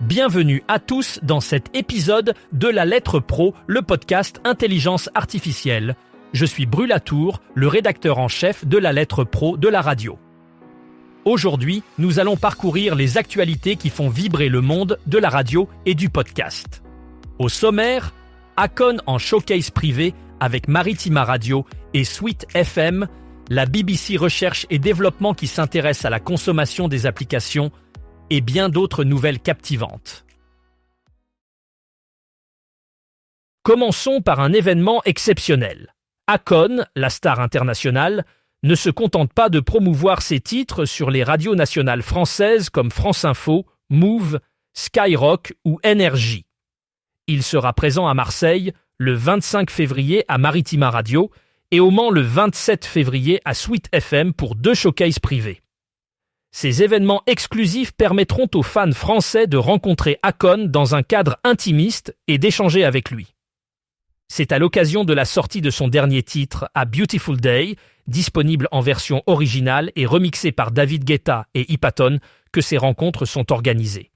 Bienvenue à tous dans cet épisode de La Lettre Pro, le podcast Intelligence Artificielle. Je suis Brulatour, le rédacteur en chef de La Lettre Pro de la radio. Aujourd'hui, nous allons parcourir les actualités qui font vibrer le monde de la radio et du podcast. Au sommaire, Acon en showcase privé avec Maritima Radio et Sweet FM, la BBC Recherche et Développement qui s'intéresse à la consommation des applications et bien d'autres nouvelles captivantes. Commençons par un événement exceptionnel. Acon, la star internationale, ne se contente pas de promouvoir ses titres sur les radios nationales françaises comme France Info, Move, Skyrock ou Énergie. Il sera présent à Marseille le 25 février à Maritima Radio et au Mans le 27 février à Sweet FM pour 2 showcases privés. Ces événements exclusifs permettront aux fans français de rencontrer Acon dans un cadre intimiste et d'échanger avec lui. C'est à l'occasion de la sortie de son dernier titre, A Beautiful Day, disponible en version originale et remixée par David Guetta et Hypaton, que ces rencontres sont organisées.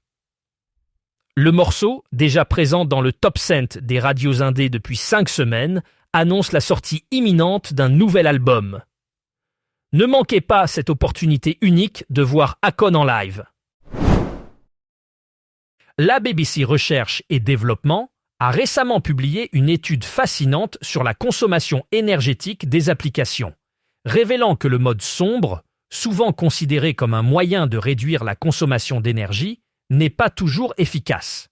Le morceau, déjà présent dans le top 100 des radios indés depuis 5 semaines, annonce la sortie imminente d'un nouvel album. Ne manquez pas cette opportunité unique de voir Acon en live. La BBC Recherche et Développement a récemment publié une étude fascinante sur la consommation énergétique des applications, révélant que le mode sombre, souvent considéré comme un moyen de réduire la consommation d'énergie, n'est pas toujours efficace.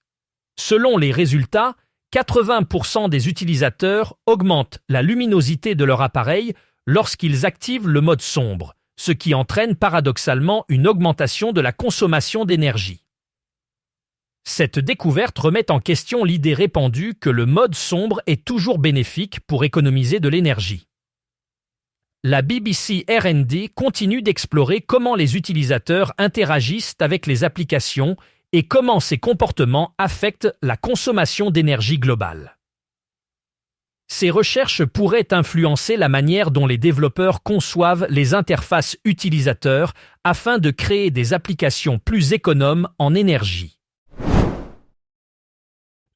Selon les résultats, 80% des utilisateurs augmentent la luminosité de leur appareil lorsqu'ils activent le mode sombre, ce qui entraîne paradoxalement une augmentation de la consommation d'énergie. Cette découverte remet en question l'idée répandue que le mode sombre est toujours bénéfique pour économiser de l'énergie. La BBC R&D continue d'explorer comment les utilisateurs interagissent avec les applications et comment ces comportements affectent la consommation d'énergie globale. Ces recherches pourraient influencer la manière dont les développeurs conçoivent les interfaces utilisateurs afin de créer des applications plus économes en énergie.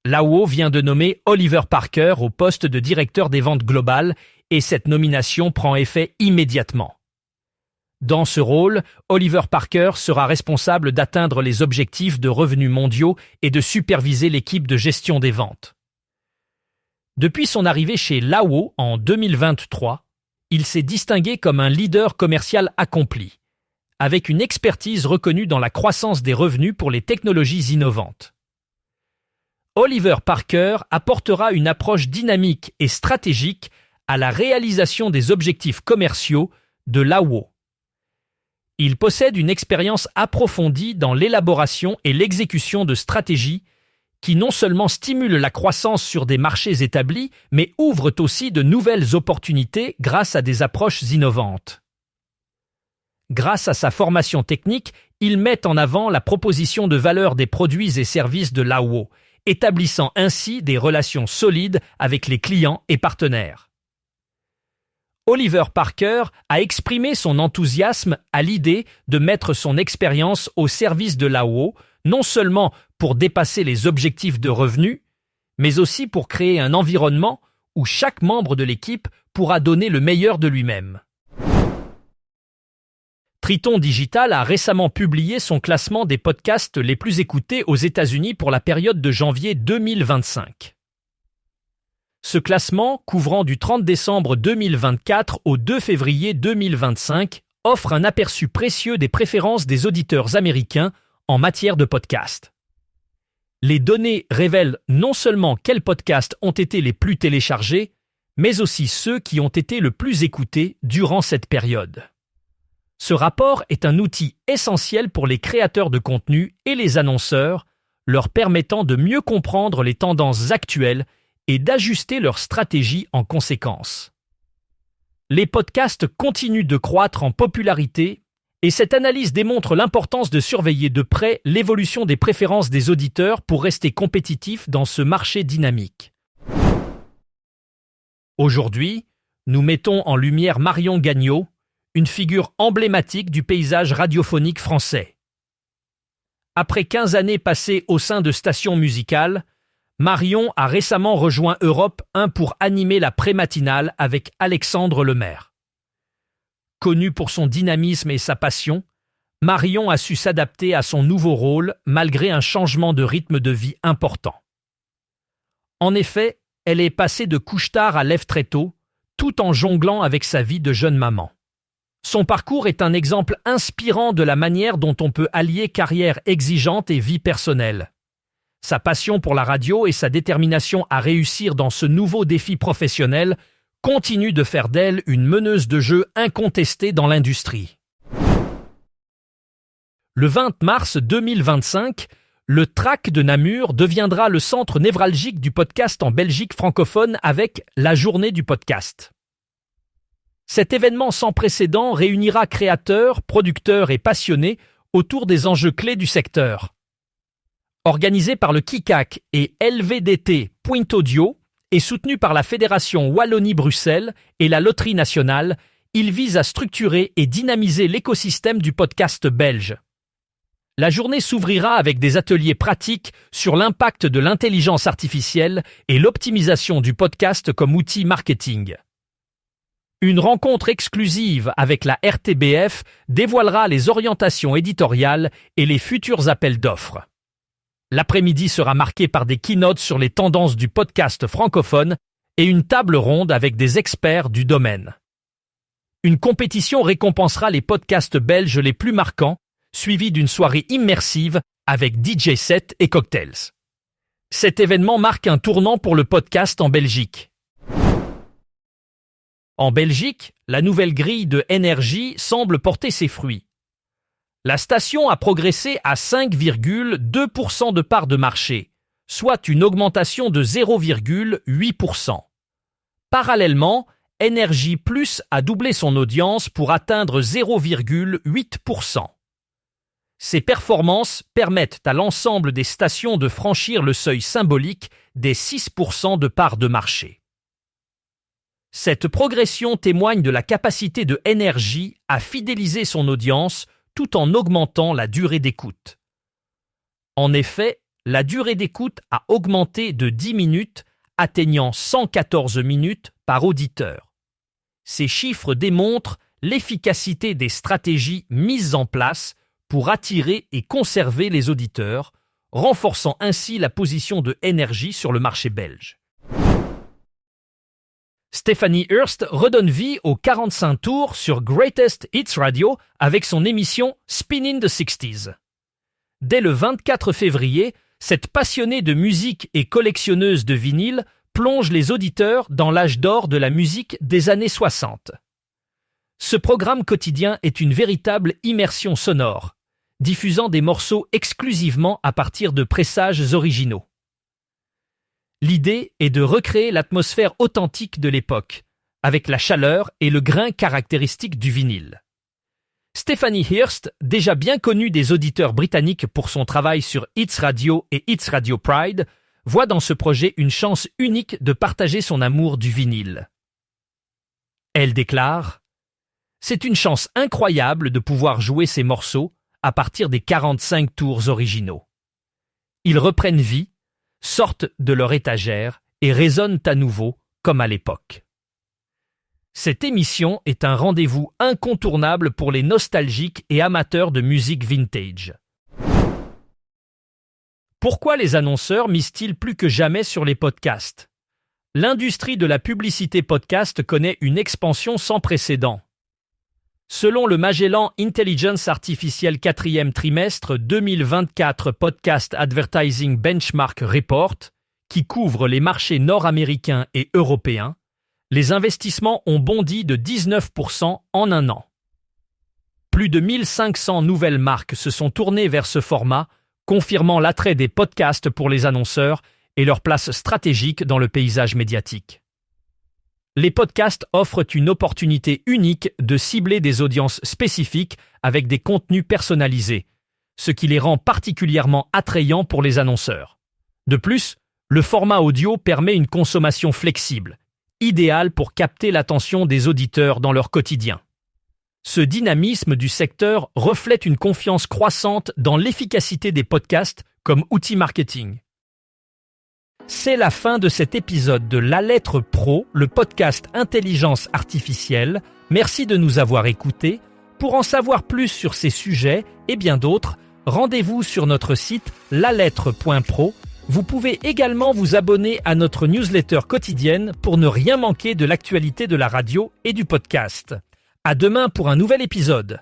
Lawo vient de nommer Oliver Parker au poste de directeur des ventes globales et cette nomination prend effet immédiatement. Dans ce rôle, Oliver Parker sera responsable d'atteindre les objectifs de revenus mondiaux et de superviser l'équipe de gestion des ventes. Depuis son arrivée chez Lawo en 2023, il s'est distingué comme un leader commercial accompli, avec une expertise reconnue dans la croissance des revenus pour les technologies innovantes. Oliver Parker apportera une approche dynamique et stratégique à la réalisation des objectifs commerciaux de Lawo. Il possède une expérience approfondie dans l'élaboration et l'exécution de stratégies qui non seulement stimulent la croissance sur des marchés établis, mais ouvrent aussi de nouvelles opportunités grâce à des approches innovantes. Grâce à sa formation technique, il met en avant la proposition de valeur des produits et services de Lawo, établissant ainsi des relations solides avec les clients et partenaires. Oliver Parker a exprimé son enthousiasme à l'idée de mettre son expérience au service de Lawo, non seulement pour dépasser les objectifs de revenus, mais aussi pour créer un environnement où chaque membre de l'équipe pourra donner le meilleur de lui-même. Triton Digital a récemment publié son classement des podcasts les plus écoutés aux États-Unis pour la période de janvier 2025. Ce classement, couvrant du 30 décembre 2024 au 2 février 2025, offre un aperçu précieux des préférences des auditeurs américains en matière de podcast. Les données révèlent non seulement quels podcasts ont été les plus téléchargés, mais aussi ceux qui ont été le plus écoutés durant cette période. Ce rapport est un outil essentiel pour les créateurs de contenu et les annonceurs, leur permettant de mieux comprendre les tendances actuelles et d'ajuster leur stratégie en conséquence. Les podcasts continuent de croître en popularité et cette analyse démontre l'importance de surveiller de près l'évolution des préférences des auditeurs pour rester compétitifs dans ce marché dynamique. Aujourd'hui, nous mettons en lumière Marion Gagnaud, une figure emblématique du paysage radiophonique français. Après 15 années passées au sein de stations musicales, Marion a récemment rejoint Europe 1 pour animer la pré-matinale avec Alexandre Lemaire. Connue pour son dynamisme et sa passion, Marion a su s'adapter à son nouveau rôle malgré un changement de rythme de vie important. En effet, elle est passée de couche-tard à lève très tôt, tout en jonglant avec sa vie de jeune maman. Son parcours est un exemple inspirant de la manière dont on peut allier carrière exigeante et vie personnelle. Sa passion pour la radio et sa détermination à réussir dans ce nouveau défi professionnel continuent de faire d'elle une meneuse de jeu incontestée dans l'industrie. Le 20 mars 2025, le TRAC de Namur deviendra le centre névralgique du podcast en Belgique francophone avec la Journée du podcast. Cet événement sans précédent réunira créateurs, producteurs et passionnés autour des enjeux clés du secteur. Organisé par le KICAC et LVDT Point Audio et soutenu par la Fédération Wallonie-Bruxelles et la Loterie nationale, il vise à structurer et dynamiser l'écosystème du podcast belge. La journée s'ouvrira avec des ateliers pratiques sur l'impact de l'intelligence artificielle et l'optimisation du podcast comme outil marketing. Une rencontre exclusive avec la RTBF dévoilera les orientations éditoriales et les futurs appels d'offres. L'après-midi sera marqué par des keynotes sur les tendances du podcast francophone et une table ronde avec des experts du domaine. Une compétition récompensera les podcasts belges les plus marquants, suivie d'une soirée immersive avec DJ set et cocktails. Cet événement marque un tournant pour le podcast en Belgique. En Belgique, la nouvelle grille de NRJ semble porter ses fruits. La station a progressé à 5,2% de part de marché, soit une augmentation de 0,8%. Parallèlement, NRJ Plus a doublé son audience pour atteindre 0,8%. Ces performances permettent à l'ensemble des stations de franchir le seuil symbolique des 6% de part de marché. Cette progression témoigne de la capacité de NRJ à fidéliser son audience tout en augmentant la durée d'écoute. En effet, la durée d'écoute a augmenté de 10 minutes, atteignant 114 minutes par auditeur. Ces chiffres démontrent l'efficacité des stratégies mises en place pour attirer et conserver les auditeurs, renforçant ainsi la position de NRJ sur le marché belge. Stephanie Hurst redonne vie aux 45 tours sur Greatest Hits Radio avec son émission Spin in the 60s. Dès le 24 février, cette passionnée de musique et collectionneuse de vinyles plonge les auditeurs dans l'âge d'or de la musique des années 60. Ce programme quotidien est une véritable immersion sonore, diffusant des morceaux exclusivement à partir de pressages originaux. L'idée est de recréer l'atmosphère authentique de l'époque, avec la chaleur et le grain caractéristique du vinyle. Stephanie Hurst, déjà bien connue des auditeurs britanniques pour son travail sur Hits Radio et Hits Radio Pride, voit dans ce projet une chance unique de partager son amour du vinyle. Elle déclare « C'est une chance incroyable de pouvoir jouer ces morceaux à partir des 45 tours originaux. Ils reprennent vie, sortent de leur étagère et résonnent à nouveau comme à l'époque. » Cette émission est un rendez-vous incontournable pour les nostalgiques et amateurs de musique vintage. Pourquoi les annonceurs misent-ils plus que jamais sur les podcasts ? L'industrie de la publicité podcast connaît une expansion sans précédent. Selon le Magellan Intelligence Artificielle 4e trimestre 2024 Podcast Advertising Benchmark Report, qui couvre les marchés nord-américains et européens, les investissements ont bondi de 19% en un an. Plus de 1500 nouvelles marques se sont tournées vers ce format, confirmant l'attrait des podcasts pour les annonceurs et leur place stratégique dans le paysage médiatique. Les podcasts offrent une opportunité unique de cibler des audiences spécifiques avec des contenus personnalisés, ce qui les rend particulièrement attrayants pour les annonceurs. De plus, le format audio permet une consommation flexible, idéale pour capter l'attention des auditeurs dans leur quotidien. Ce dynamisme du secteur reflète une confiance croissante dans l'efficacité des podcasts comme outil marketing. C'est la fin de cet épisode de La Lettre Pro, le podcast Intelligence Artificielle. Merci de nous avoir écoutés. Pour en savoir plus sur ces sujets et bien d'autres, rendez-vous sur notre site lalettre.pro. Vous pouvez également vous abonner à notre newsletter quotidienne pour ne rien manquer de l'actualité de la radio et du podcast. À demain pour un nouvel épisode.